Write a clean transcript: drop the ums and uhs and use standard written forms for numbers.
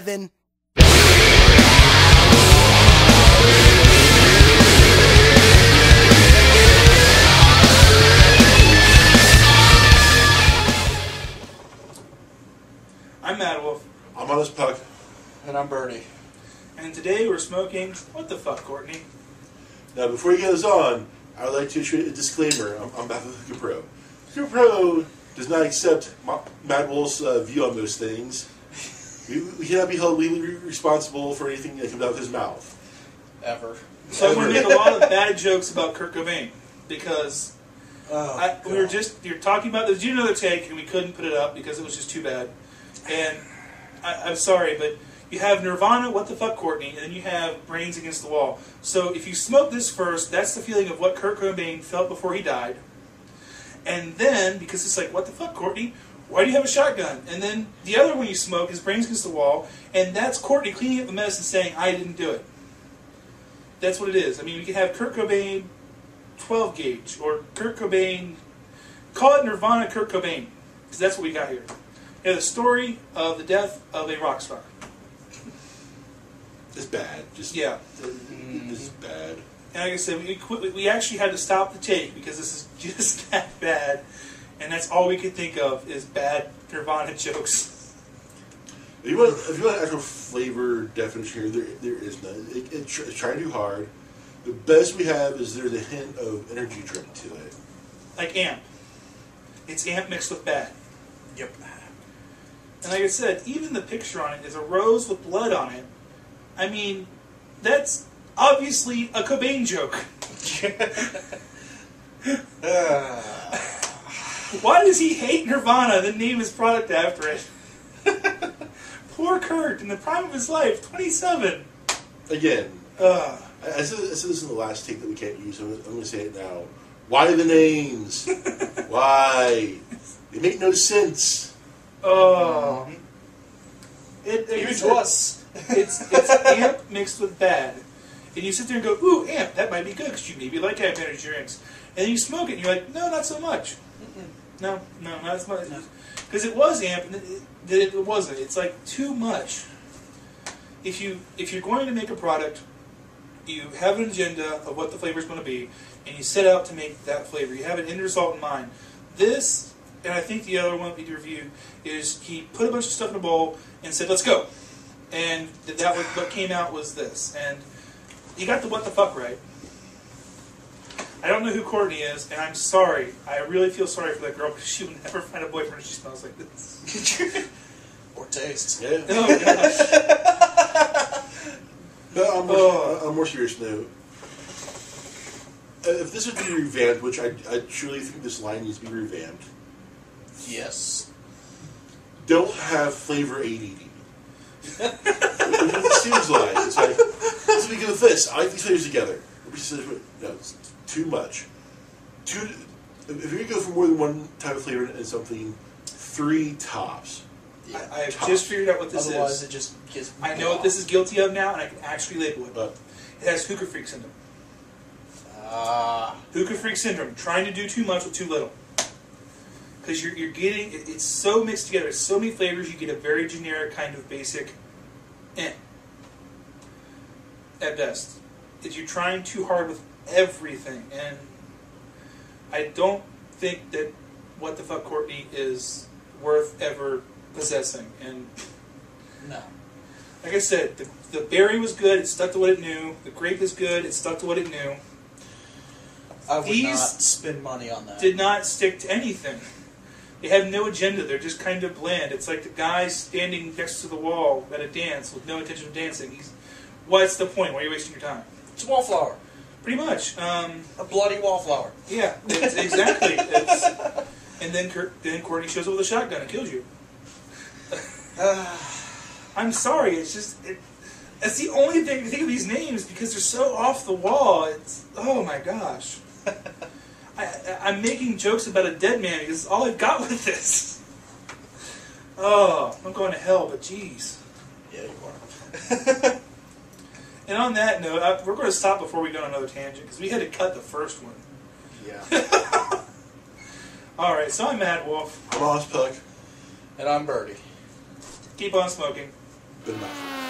heaven. I'm Madwolf. I'm Honest Puck. And I'm Bernie. And today we're smoking, what the fuck, Courtney? Now, before you get us on, I would like to issue a disclaimer on behalf of Hookah Pro. Hookah Pro does not accept Madwolf's view on those things. We cannot be held legally responsible for anything that comes out of his mouth. Ever. So I'm going to make a lot of bad jokes about Kurt Cobain, because we were talking about, there was another take, and we couldn't put it up because it was just too bad. And I'm sorry, but you have Nirvana, what the fuck, Courtney, and then you have Brains Against the Wall. So if you smoke this first, that's the feeling of what Kurt Cobain felt before he died. And then, because it's like, what the fuck, Courtney? Why do you have a shotgun? And then the other one you smoke is Brains Against the Wall, and that's Courtney cleaning up the mess and saying, I didn't do it. That's what it is. I mean, we could have Kurt Cobain 12 gauge, or Kurt Cobain, call it Nirvana Kurt Cobain, because that's what we got here. You know, the story of the death of a rock star. It's bad. This is bad. And like I said, we actually had to stop the take because this is just that bad, and that's all we could think of is bad Nirvana jokes. If you want an actual flavor definition here, there is none. It's trying too hard. The best we have is there's a hint of energy drink to it. Like Amp. It's Amp mixed with bad. Yep. And like I said, even the picture on it is a rose with blood on it. I mean, that's obviously a Cobain joke. Why does he hate Nirvana and then name his product after it? Poor Kurt, in the prime of his life, 27. Again, I said this in the last take that we can't use, so I'm going to say it now. Why the names? Why? They make no sense. Oh. Even to us. It's Amp mixed with bad. And you sit there and go, ooh, Amp, that might be good, because you maybe like Amp energy drinks. And then you smoke it, and you're like, no, not so much. No, not as much. Because it was Amp, and it wasn't. It's like too much. If you're going to make a product, you have an agenda of what the flavor is going to be, and you set out to make that flavor. You have an end result in mind. This, and I think the other one we reviewed, is he put a bunch of stuff in a bowl and said, let's go. And that was, what came out was this. And you got the what the fuck right. I don't know who Courtney is, and I'm sorry. I really feel sorry for that girl, because she would never find a boyfriend if she smells like this. Or tastes. Yeah. Oh, gosh. But on a more serious note, if this would be revamped, which I truly think this line needs to be revamped, Yes. don't have flavor ADD. It seems like it's like, let's begin with this. I like these flavors together. No, it's too much. If you're going to go for more than one type of flavor in something, 3 tops. Yeah. I've just figured out what this Otherwise, is. it just gets. I know what this is guilty of now, and I can actually label it. It has hookah freak syndrome. Hookah freak syndrome. Trying to do too much with too little. Because you're getting, it's so mixed together. It's so many flavors, you get a very generic kind of basic at best. If you're trying too hard with everything, and I don't think that what the fuck Courtney is worth ever possessing. And No. like I said, the berry was good, it stuck to what it knew. The grape is good, it stuck to what it knew. I would These not spend money on that. did not stick to anything. They have no agenda. They're just kind of bland. It's like the guy standing next to the wall at a dance with no intention of dancing. What's the point? Why are you wasting your time? It's a wallflower. Pretty much. A bloody wallflower. Yeah, exactly. And then Courtney shows up with a shotgun and kills you. I'm sorry. It's just... That's the only thing I think of these names, because they're so off the wall. It's... Oh my gosh. I'm making jokes about a dead man because it's all I've got with this. Oh, I'm going to hell, but jeez. Yeah, you are. And on that note, we're going to stop before we go on another tangent, because we had to cut the first one. Yeah. Alright, so I'm Madwolf. I'm Honest Puck. And I'm Birdie. Keep on smoking. but not for